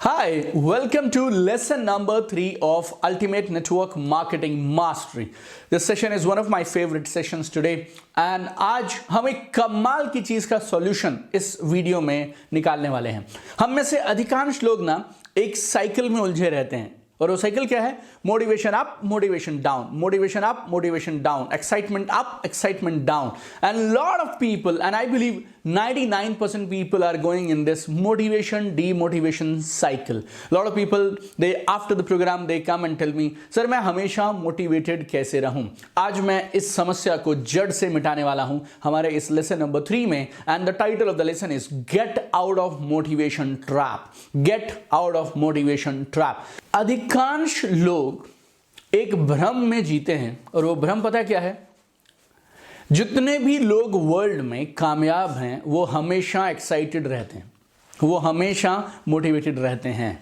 Hi, welcome to lesson number 3 of Ultimate Network Marketing Mastery. This session is one of my favorite sessions today and आज हम एक कमाल की चीज का सॉल्यूशन इस वीडियो में निकालने वाले हैं। हम में से अधिकांश लोग ना एक साइकिल में उलझे रहते हैं और वो साइकिल क्या है? Motivation up, motivation down, motivation up, motivation down, excitement up, excitement down, and lot of people, and I believe 99% people are going in this motivation demotivation cycle. Lot of people, they after the program they come and tell me, sir मैं हमेशा motivated कैसे रहूं? आज मैं इस समस्या को जड़ से मिटाने वाला हूं हमारे इस लेसन नंबर 3 में, and the title of the lesson is get out of motivation trap. Get out of motivation trap. अधिकांश लोग एक भ्रम में जीते हैं और वो भ्रम पता क्या है? जितने भी लोग वर्ल्ड में कामयाब हैं वो हमेशा एक्साइटेड रहते हैं, वो हमेशा मोटिवेटेड रहते हैं।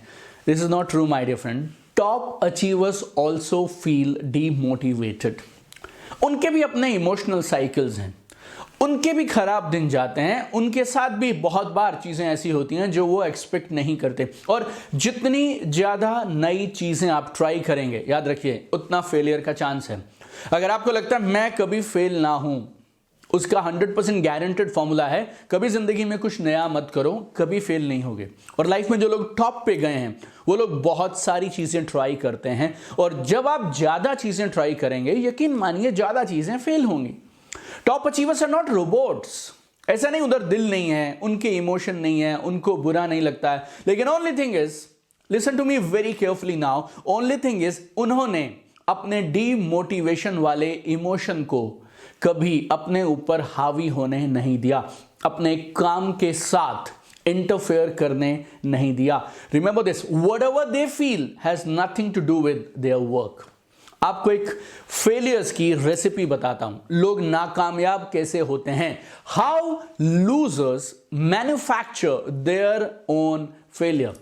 This is not true my dear friend. Top achievers also feel demotivated. उनके भी अपने इमोशनल साइकिल्स हैं, उनके भी खराब दिन जाते हैं, उनके साथ भी बहुत बार चीज़ें ऐसी होती हैं जो वो एक्सपेक्ट नहीं करते। और जितनी ज़्यादा नई चीज़ें आप ट्राई करेंगे, याद रखिए, उतना फेलियर का चांस है। अगर आपको लगता है मैं कभी फेल ना हूं, उसका 100% गारंटेड फॉर्मूला है कभी जिंदगी में कुछ नया मत करो, कभी फेल नहीं होगे। और लाइफ में जो लोग टॉप पे गए हैं वो लोग बहुत सारी चीजें ट्राई करते हैं, और जब आप ज्यादा चीजें ट्राई करेंगे, यकीन मानिए ज्यादा चीजें फेल होंगी। Top achievers are not robots. ऐसा नहीं उधर दिल नहीं है, उनके इमोशन नहीं है, उनको बुरा नहीं लगता है, लेकिन only thing is, listen to me very carefully now, only thing is उन्होंने अपने डीमोटिवेशन वाले इमोशन को कभी अपने ऊपर हावी होने नहीं दिया, अपने काम के साथ इंटरफेयर करने नहीं दिया। Remember this, whatever they feel has nothing to do with their work. आपको एक फेलियर्स की रेसिपी बताता हूं, लोग नाकामयाब कैसे होते हैं। How losers manufacture their own failure.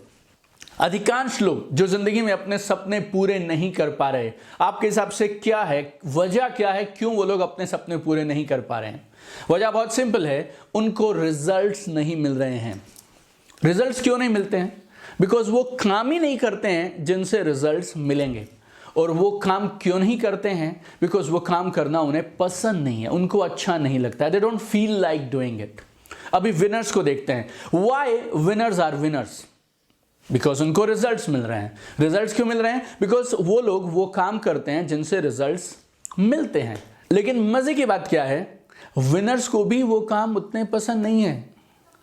अधिकांश लोग जो जिंदगी में अपने सपने पूरे नहीं कर पा रहे, आपके हिसाब से क्या है, वजह क्या है, क्यों वो लोग अपने सपने पूरे नहीं कर पा रहे हैं? वजह बहुत सिंपल है, उनको रिजल्ट्स नहीं मिल रहे हैं। रिजल्ट्स क्यों नहीं मिलते हैं? बिकॉज वो काम ही नहीं करते हैं जिनसे रिजल्ट्स मिलेंगे। और वो काम क्यों नहीं करते हैं? बिकॉज वो काम करना उन्हें पसंद नहीं है, उनको अच्छा नहीं लगता है। They don't feel like doing it. अभी विनर्स को देखते हैं। Why winners are winners? Because उनको रिजल्ट्स मिल रहे हैं। रिजल्ट्स क्यों मिल रहे हैं? बिकॉज वो लोग वो काम करते हैं जिनसे रिजल्ट्स मिलते हैं। लेकिन मजे की बात क्या है, विनर्स को भी वो काम उतने पसंद नहीं है।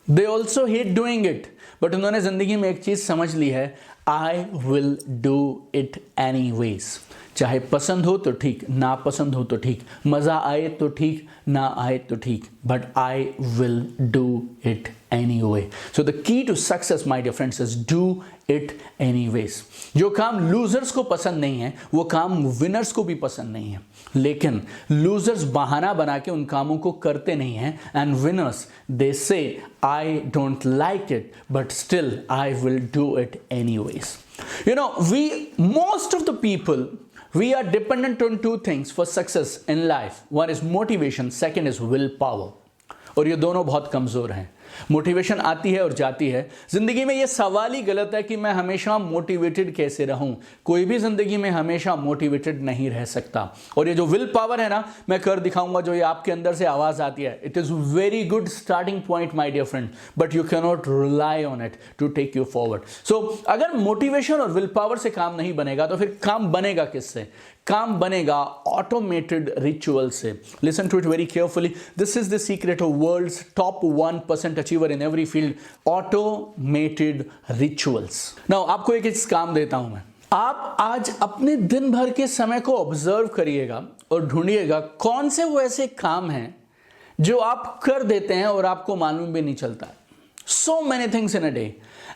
They also hate doing it, but उन्होंने जिंदगी में एक चीज समझ ली है, I will do it any ways. चाहे पसंद हो तो ठीक, ना पसंद हो तो ठीक, मजा आए तो ठीक, ना आए तो ठीक, but I will do it anyway. So the key to success, my dear friends, is do it anyways. जो काम लूजर्स को पसंद नहीं है वो काम विनर्स को भी पसंद नहीं है, लेकिन लूजर्स बहाना बना के उन कामों को करते नहीं हैं, एंड विनर्स दे से I don't like it but still I will do it anyways. You know, most of the people, we are dependent on two things for success in life. One is motivation, second is willpower. और ये दोनों बहुत कमजोर हैं। Motivation आती है और जाती है। जिंदगी में ये सवाल ही गलत है कि मैं हमेशा मोटिवेटेड कैसे रहूं। कोई भी जिंदगी में हमेशा मोटिवेटेड नहीं रह सकता। और ये जो विल पावर है ना, मैं कर दिखाऊंगा, जो ये आपके अंदर से आवाज आती है, it is very good starting point my dear friend, but you can not rely on it to take you forward. So अगर मोटिवेशन और विल पावर से काम नहीं बनेगा तो फिर काम बनेगा किससे? काम बनेगा ऑटोमेटेड रिचुअल से। Listen to it very carefully, this is the secret of world's top 1% achiever in every field, automated rituals. Now आपको एक काम देता हूं मैं, आप आज अपने दिन भर के समय को ऑब्जर्व करिएगा और ढूंढिएगा कौन से वो ऐसे काम हैं जो आप कर देते हैं और आपको मालूम भी नहीं चलता है। So many things in a day,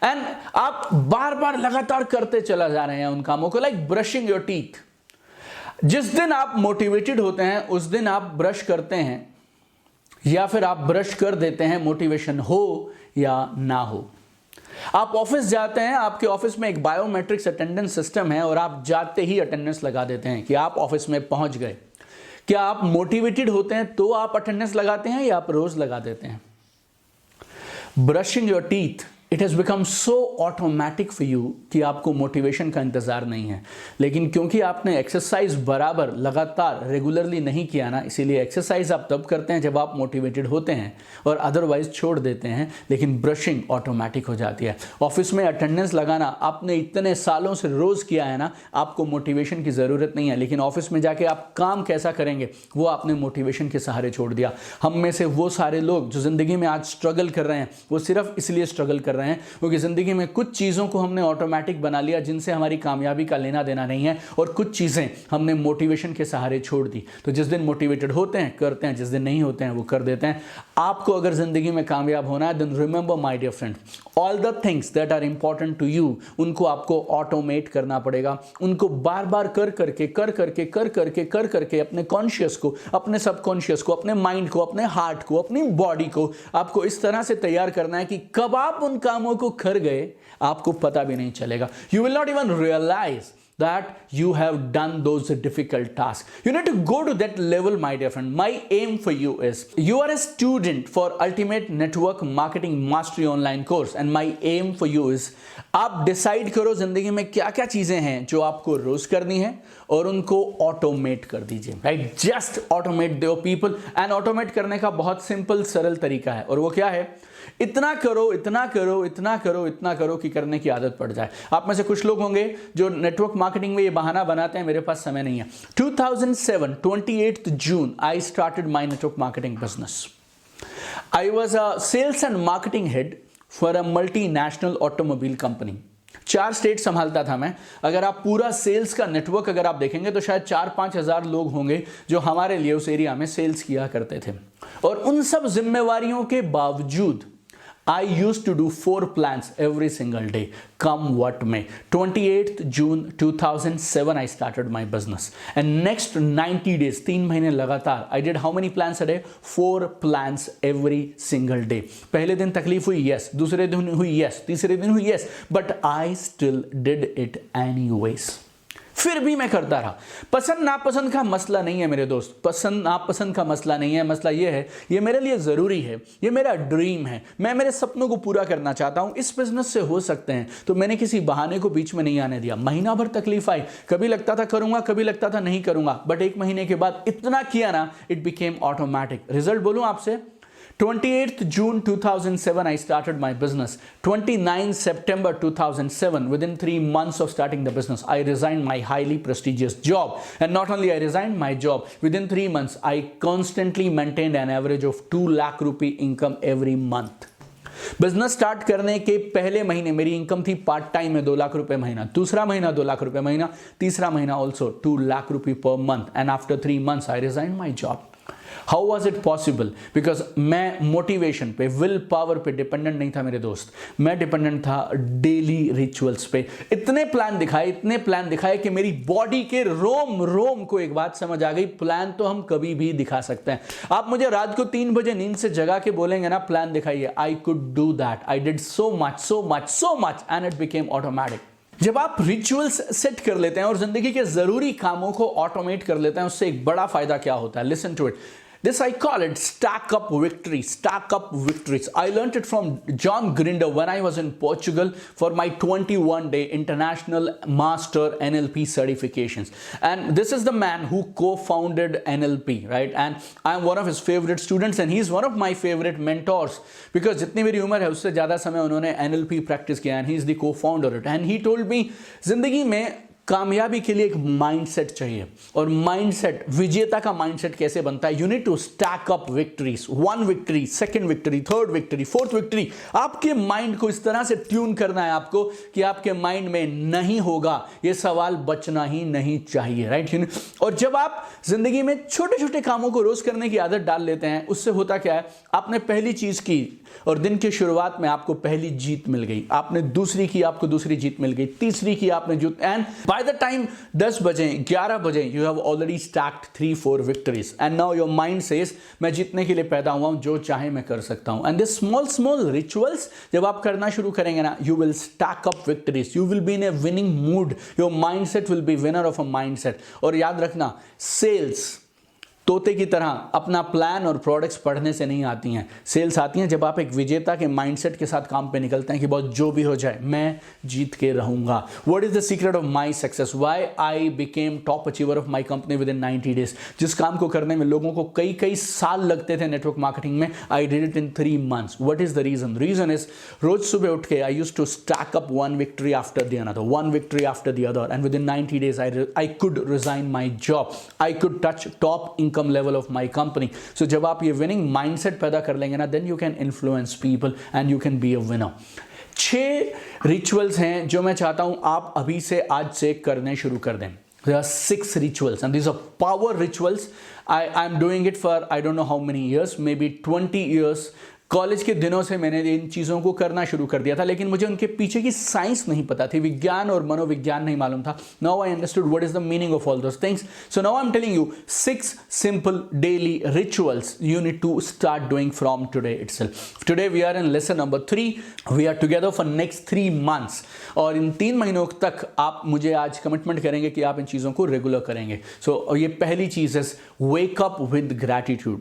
and आप बार बार लगातार करते चला जा रहे हैं उन कामों को, लाइक ब्रशिंग योर टीथ। जिस दिन आप मोटिवेटेड होते हैं उस दिन आप ब्रश करते हैं, या फिर आप ब्रश कर देते हैं, मोटिवेशन हो या ना हो। आप ऑफिस जाते हैं, आपके ऑफिस में एक बायोमेट्रिक्स अटेंडेंस सिस्टम है और आप जाते ही अटेंडेंस लगा देते हैं कि आप ऑफिस में पहुंच गए। क्या आप मोटिवेटेड होते हैं तो आप अटेंडेंस लगाते हैं या आप रोज लगा देते हैं? Brushing your teeth it has become so automatic for you कि आपको मोटिवेशन का इंतज़ार नहीं है। लेकिन क्योंकि आपने एक्सरसाइज बराबर लगातार रेगुलरली नहीं किया ना, इसीलिए एक्सरसाइज आप तब करते हैं जब आप मोटिवेटेड होते हैं और अदरवाइज छोड़ देते हैं, लेकिन ब्रशिंग ऑटोमेटिक हो जाती है। ऑफिस में अटेंडेंस लगाना आपने इतने सालों से रोज़ किया है ना, आपको मोटिवेशन की ज़रूरत नहीं है, लेकिन ऑफिस में जाके आप काम कैसा करेंगे वो आपने मोटिवेशन के सहारे छोड़ दिया। हम में से वो सारे लोग जो ज़िंदगी में आज स्ट्रगल कर रहे हैं, वो सिर्फ इसलिए स्ट्रगल कर रहे हैं क्योंकि ज़िंदगी में कुछ चीज़ों को हमने ऑटोमेटिक बना लिया जिनसे हमारी कामयाबी का लेना देना नहीं है, और कुछ चीज़ें हमने मोटिवेशन के सहारे छोड़ दी। तो जिस दिन मोटिवेटेड होते हैं करते हैं, जिस दिन नहीं होते हैं वो कर देते हैं। आपको अगर ज़िंदगी में कामयाब होना है, then remember my dear friend, all the things that are important to you, उनको आपको ऑटोमेट करना पड़ेगा। उनको बार बार कर करके अपने कॉन्शियस को, अपने सबकॉन्शियस को, अपने माइंड को, अपने हार्ट को, अपनी बॉडी को आपको इस तरह से तैयार करना है कि कब आप उन कामों को कर गए आपको पता भी नहीं चलेगा। You will not even realise that you have done those difficult tasks. You need to go to that level, my dear friend. My aim for you is, you are a student for Ultimate Network Marketing Mastery online course, and my aim for you is, आप decide करो जिंदगी में क्या क्या चीजें हैं जो आपको रोज करनी है और उनको ऑटोमेट कर दीजिए, राइट? जस्ट ऑटोमेट दो पीपल। एंड ऑटोमेट करने का बहुत सिंपल सरल तरीका है, और वो क्या है? इतना करो, इतना करो, इतना करो, इतना करो कि करने की आदत पड़ जाए। आप में से कुछ लोग होंगे जो नेटवर्क मार्केटिंग में ये बहाना बनाते हैं, मेरे पास समय नहीं है। 2007 28th June I started my network marketing business. I was a sales and marketing head for a multinational automobile company. 4 state संभालता था मैं। अगर आप पूरा सेल्स का नेटवर्क अगर आप देखेंगे तो शायद 4-5 हज़ार लोग होंगे जो हमारे लिए उस एरिया में सेल्स किया करते थे। और उन सब जिम्मेवारियों के बावजूद I used to do 4 plans every single day, come what may. 28th June 2007 I started my business, and next 90 days, 3 महीने लगातार, I did how many plans a day? 4 plans every single day. पहले दिन तकलीफ हुई, yes. दूसरे दिन हुई, yes. तीसरे दिन हुई, yes. But I still did it anyways. फिर भी मैं करता रहा। पसंद नापसंद का मसला नहीं है मेरे दोस्त, पसंद नापसंद का मसला नहीं है। मसला ये है, ये मेरे लिए ज़रूरी है, ये मेरा ड्रीम है, मैं मेरे सपनों को पूरा करना चाहता हूँ, इस बिजनेस से हो सकते हैं। तो मैंने किसी बहाने को बीच में नहीं आने दिया। महीना भर तकलीफ आई, कभी लगता था करूँगा, कभी लगता था नहीं करूँगा, बट 1 महीने के बाद इतना किया ना, इट बिकेम ऑटोमेटिक। रिजल्ट बोलूँ आपसे, 28th June 2007 I started my business. 29th September 2007, within 3 months of starting the business, I resigned my highly prestigious job. And not only I resigned my job, within 3 months I constantly maintained an average of 2 lakh rupee income every month. Business start करने के पहले महीने मेरी income थी part time में 2 लाख रुपए महीना, दूसरा महीना 2 लाख रुपए महीना, तीसरा महीना also 2 lakh rupee per month. And after 3 months I resigned my job. How was it possible? Because मैं मोटिवेशन पे, विल पावर पे डिपेंडेंट नहीं था मेरे दोस्त, मैं डिपेंडेंट था डेली रिचुअल्स पे। इतने प्लान दिखाए कि मेरी बॉडी के रोम रोम को एक बात समझ आ गई, प्लान तो हम कभी भी दिखा सकते हैं। आप मुझे रात को 3 बजे नींद से जगा के बोलेंगे ना प्लान दिखाइए, I could do that. I did so much and it became automatic. जब आप रिचुअल्स सेट कर लेते हैं और जिंदगी के जरूरी कामों को ऑटोमेट कर लेते हैं, उससे एक बड़ा फायदा क्या होता है? Listen to it. This I call it stack up victories, stack up victories. I learned it from John Grinder when I was in Portugal for my 21-day international master NLP certifications. And this is the man who co-founded NLP, right? And I'm one of his favorite students and he's one of my favorite mentors because जितनी मेरी उम्र है उससे ज़्यादा समय उन्होंने NLP practice किया and he's the co-founder of it. And he told me जिंदगी में कामयाबी के लिए एक माइंडसेट चाहिए, और माइंडसेट, विजेता का माइंडसेट कैसे बनता है? You need to stack up victories, 1 victory, 2nd victory, 3rd victory, 4th victory. आपके माइंड को इस तरह से ट्यून करना है आपको कि आपके माइंड में नहीं होगा ये सवाल बचना ही नहीं चाहिए, राइट? और जब आप जिंदगी में छोटे छोटे कामों को रोज करने की आदत डाल लेते हैं, उससे होता क्या है? आपने पहली चीज की और दिन की शुरुआत में आपको पहली जीत मिल गई, आपने दूसरी की, आपको दूसरी जीत मिल गई, तीसरी की आपने जीत, एंड बाय द टाइम 10 बजे 11 बजे you have already stacked 3-4 victories and now your mind says मैं जीतने के लिए पैदा हुआ हूं, जो चाहे मैं कर सकता हूं। एंड दिस स्मॉल रिचुअल्स जब आप करना शुरू करेंगे ना, you will stack up victories, you will be in A winning mood, your mindset will be winner of a mindset. और याद रखना, सेल्स तोते की तरह अपना प्लान और प्रोडक्ट्स पढ़ने से नहीं आती हैं। सेल्स आती हैं जब आप एक विजेता के माइंडसेट के साथ काम पे निकलते हैं कि बहुत जो भी हो जाए मैं जीत के रहूंगा। What is the secret of my success, why I became top achiever of my company with in 90 days. जिस काम को करने में लोगों को कई कई साल लगते थे नेटवर्क मार्केटिंग में, I did it in 3 months। What is the reason? Reason is रोज सुबह उठ के I used to stack up one victory after the another, one victory after the other, and within 90 days I could resign my job, I could touch top income level of my company। so जब आप ये winning mindset पैदा कर लेंगे ना, then you can influence people and you can be a winner। 6 rituals हैं जो मैं चाहता हूं आप अभी से आज से करने शुरू कर दें। There are 6 rituals and these are power rituals। I'm doing it for I don't know how many years, maybe 20 years। College के दिनों से मैंने इन चीज़ों को करना शुरू कर दिया था, लेकिन मुझे उनके पीछे की साइंस नहीं पता थी, विज्ञान और मनोविज्ञान नहीं मालूम था। Now I understood what is the meaning of all those things. So now I am telling you 6 simple daily rituals you need to start doing from today itself. Today we are in lesson number 3। We are together for next 3 months और इन 3 महीनों तक आप मुझे आज commitment करेंगे कि आप इन चीज़ों को रेगुलर करेंगे। सो ये पहली चीज़ है, वेक अप विद ग्रैटिट्यूड।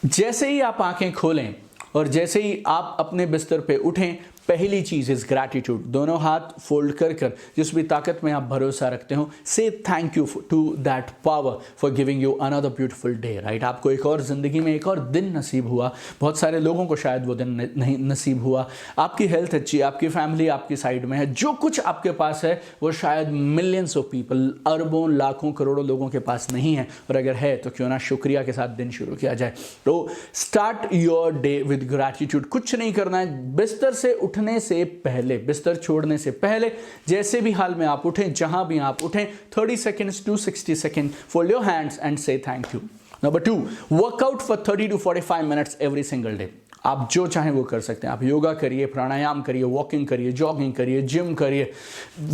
जैसे ही आप आंखें खोलें और जैसे ही आप अपने बिस्तर पे उठें, पहली चीज इज ग्रैटिट्यूड। दोनों हाथ फोल्ड कर कर जिस भी ताकत में आप भरोसा रखते हो, say thank you to that power for giving you another beautiful day, right. आपको एक और जिंदगी में एक और दिन नसीब हुआ। बहुत सारे लोगों को शायद वो दिन नहीं नसीब हुआ। आपकी हेल्थ अच्छी, आपकी फैमिली आपकी साइड में है, जो कुछ आपके पास है वो शायद मिलियंस ऑफ पीपल, अरबों लाखों करोड़ों लोगों के पास नहीं है, और अगर है तो क्यों ना शुक्रिया के साथ दिन शुरू किया जाए। तो start your day with gratitude. कुछ नहीं करना है, बिस्तर से उठने से पहले, बिस्तर छोड़ने से पहले, जैसे भी हाल में आप उठें, जहां भी आप उठें, 30 seconds to 60 seconds, fold your hands and say thank you। Number 2, work out for 30 to 45 minutes every single day। आप जो चाहें वो कर सकते हैं। आप योगा करिए, प्राणायाम करिए, वॉकिंग करिए, जॉगिंग करिए, जिम करिए,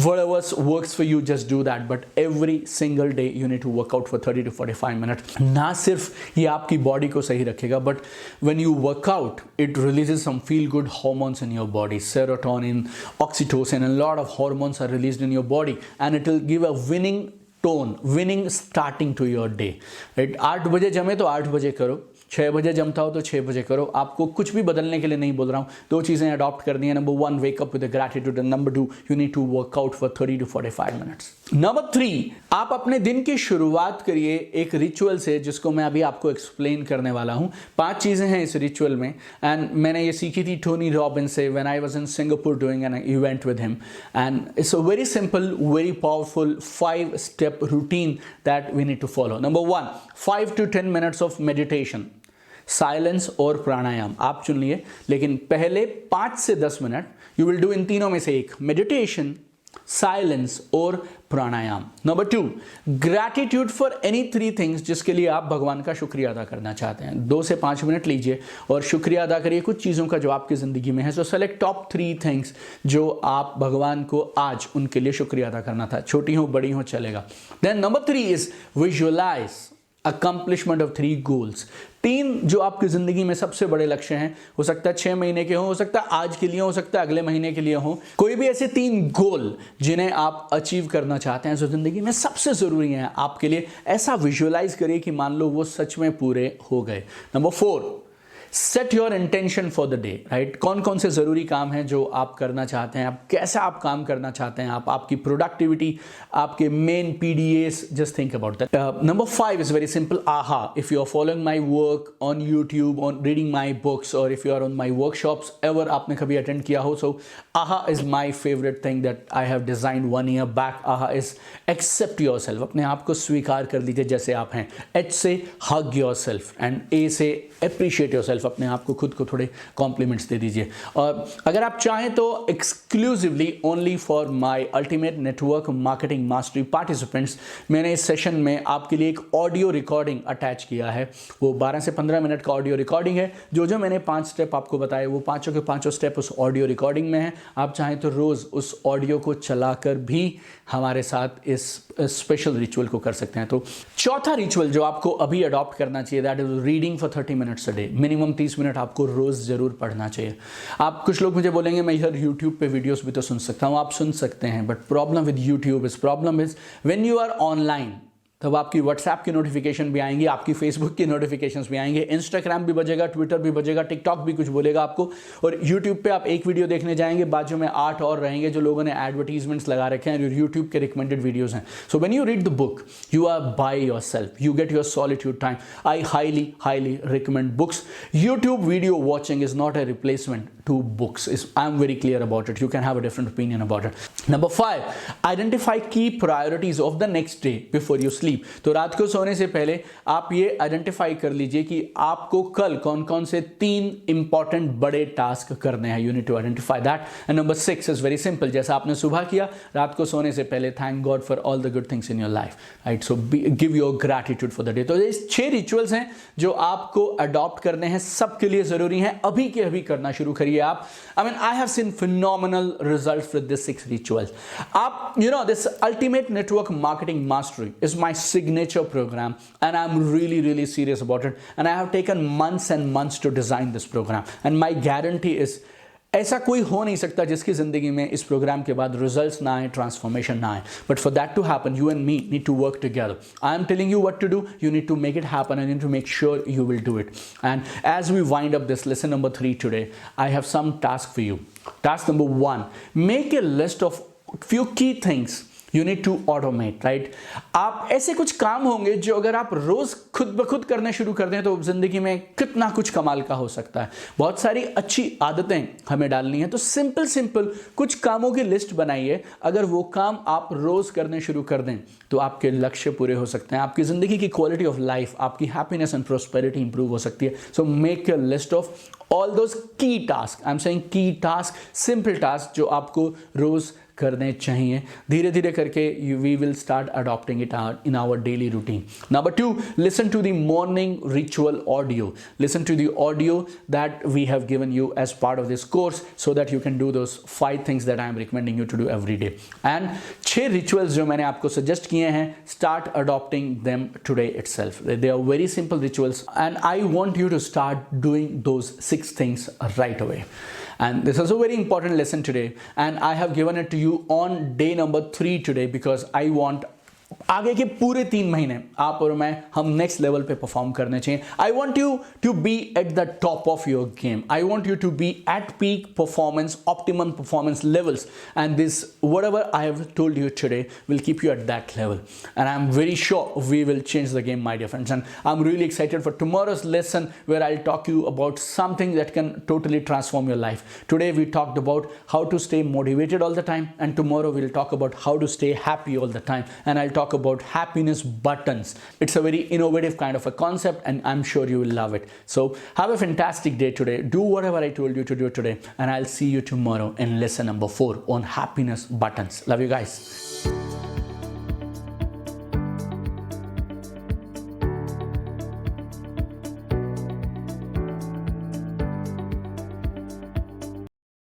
whatever works for you, just do that, but every single day you need to work out for 30 to 45 minutes। ना सिर्फ ये आपकी बॉडी को सही रखेगा, but when you work out it releases some feel good hormones in your body, serotonin, oxytocin, and a lot of hormones are released in your body and it will give a winning tone, winning starting to your day, right। 8 बजे जमे तो 8 बजे करो, 6 बजे जमता हो तो 6 बजे करो। आपको कुछ भी बदलने के लिए नहीं बोल रहा हूँ, 2 चीज़ें अडॉप्ट करनी है। Number 1, wake up with gratitude, and number 2, you need to work out for 30 to 45 minutes। Number 3, आप अपने दिन की शुरुआत करिए एक रिचुअल से, जिसको मैं अभी आपको एक्सप्लेन करने वाला हूँ। 5 चीज़ें हैं इस रिचुअल में, एंड मैंने ये सीखी थी टोनी रॉबिन्स से when I was in Singapore doing an event with him, and it's a very simple, very powerful 5-step routine that we need to follow। Number 1, 5 to 10 minutes of meditation, silence और प्राणायाम आप चुन लिए, लेकिन पहले 5 से 10 minute you will do इन तीनों में से एक, मेडिटेशन, साइलेंस और pranayama. Number 2, gratitude for any 3 things जिसके लिए आप भगवान का शुक्रिया अदा करना चाहते हैं। 2 से 5 मिनट लीजिए और शुक्रिया अदा करिए कुछ चीज़ों का जो आपकी ज़िंदगी में है। सो सेलेक्ट टॉप 3 थिंग्स जो आप भगवान को आज उनके लिए शुक्रिया अदा करना था, छोटी हो बड़ी हो चलेगा। Then number 3 is visualise accomplishment of 3 goals. 3 जो आपकी जिंदगी में सबसे बड़े लक्ष्य हैं, हो सकता है 6 महीने के हो सकता है आज के लिए हो सकता है अगले महीने के लिए हो, कोई भी ऐसे 3 गोल जिन्हें आप अचीव करना चाहते हैं, जो जिंदगी में सबसे जरूरी हैं आपके लिए, ऐसा विजुअलाइज करिए कि मान लो वो सच में पूरे हो गए। Number 4, set your intention for the day, right. कौन कौन से ज़रूरी काम हैं जो आप करना चाहते हैं, आप कैसे आप काम करना चाहते हैं, आपकी प्रोडक्टिविटी, आपके main PDAs, just think about that. Number 5 is very simple, aha. If you are following my work on YouTube, on reading my books, और if you are on my workshops ever, आपने कभी attend किया हो, so aha is my favourite thing that I have designed 1 year back. Aha is accept your self, अपने आप को स्वीकार कर लीजिए जैसे आप हैं। H से hug your self, and A से अप्रिशिएट योर सेल्फ, अपने आप को खुद को थोड़े कॉम्प्लीमेंट्स दे दीजिए। और अगर आप चाहें तो exclusively only for my ultimate network marketing mastery participants, मैंने इस सेशन में आपके लिए एक ऑडियो रिकॉर्डिंग अटैच किया है। वो 12 से 15 मिनट का ऑडियो रिकॉर्डिंग है। जो मैंने 5 स्टेप आपको बताए, वो पांचों के पांचों स्टेप उस ऑडियो रिकॉर्डिंग में है। आप चाहें तो रोज उस ऑडियो को चलाकर भी हमारे साथ इस स्पेशल रिचुअल को कर सकते हैं। तो चौथा रिचुअल जो आपको अभी अडॉप्ट करना चाहिए, that is reading for 30 minutes a day. Minimum 30 minute आपको रोज जरूर पढ़ना चाहिए। आप कुछ लोग मुझे बोलेंगे मैं इधर यूट्यूब पे वीडियोस भी तो सुन सकता हूँ, आप सुन सकते हैं, but problem with YouTube is when you are online, तब आपकी व्हाट्सएप की नोटिफिकेशन भी आएंगी, आपकी फेसबुक की नोटिफिकेशंस भी आएंगे, इंस्टाग्राम भी बजेगा, ट्विटर भी बजेगा, टिकटॉक भी कुछ बोलेगा आपको, और यूट्यूब पे आप एक वीडियो देखने जाएंगे, बाजू में 8 और रहेंगे जो लोगों ने एडवर्टीजमेंट्स लगा रखे हैं, जो यूट्यूब के रिकमेंडेड वीडियोस हैं. So when you read the book, you are by yourself, you get your solitude time. I highly recommend books. YouTube video watching is not a replacement to books. I'm very clear about it. You can have a different opinion about it. Number 5, identify key priorities of the next day before you sleep. तो रात को सोने से पहले आप ये identify कर लीजिए कि आपको कल कौन कौन से 3 इंपॉर्टेंट बड़े टास्क करने हैं. You need to identify that. And number 6 is very simple. जैसा आपने सुबह किया, रात को सोने से पहले thank God for all the good things in your life. Right? So give your gratitude for the day. तो ये 6 रिचुअल्स हैं जो आपको अडॉप्ट करने हैं, सबके लिए जरूरी हैं. अभी के अभी करना शुरू करिए आप. I mean, I have seen phenomenal results with this 6 rituals. This Ultimate Network Marketing Mastery is my signature program, and I'm really serious about it. And I have taken months and months to design this program. And my guarantee is, ऐसा कोई हो नहीं सकता जिसकी जिंदगी में इस programme के बाद रिजल्ट्स ना आए, ट्रांसफॉर्मेशन ना आए. But for that to happen, you and me need to work together. I am telling you what to do. You need to make it happen and you need to make sure you will do it. And as we wind up this lesson number 3 today, I have some task for you. Task number 1, make a list of few key things you need to automate, right? आप ऐसे कुछ काम होंगे जो अगर आप रोज खुद ब खुद करने शुरू कर दें तो जिंदगी में कितना कुछ कमाल का हो सकता है. बहुत सारी अच्छी आदतें हमें डालनी है, तो सिंपल कुछ कामों की लिस्ट बनाइए. अगर वो काम आप रोज करने शुरू कर दें तो आपके लक्ष्य पूरे हो सकते हैं, आपकी जिंदगी की क्वालिटी ऑफ लाइफ, आपकी हैप्पीनेस एंड प्रोस्पेरिटी इंप्रूव हो सकती है. So make a list of all those key task. I am saying key task, simple task जो आपको रोज करने चाहिए. धीरे धीरे करके we will start adopting it in our daily routine. Number 2, listen to the morning ritual audio. Listen to the audio that we have given you as part of this course so that you can do those 5 things that I am recommending you to do every day. And 6 rituals जो मैंने आपको suggest किए हैं, start adopting them today itself. They are very simple rituals and I want you to start doing those 6 things right away. And this is a very important lesson today, and I have given it to you on day number 3 today because I want आगे के पूरे 3 महीने आप और मैं हम next level पे perform करने चाहिए. I want you to be at the top of your game. I want you to be at peak performance, optimum performance levels, and this whatever I have told you today will keep you at that level. And I'm very sure we will change the game, my dear friends. And I'm really excited for tomorrow's lesson where I'll talk you about something that can totally transform your life. Today we talked about how to stay motivated all the time, and tomorrow we'll talk about how to stay happy all the time. And I'll talk about happiness buttons. It's a very innovative kind of a concept, and I'm sure you will love it. So have a fantastic day today. Do whatever I told you to do today, and I'll see you tomorrow in lesson number 4 on happiness buttons. Love you guys.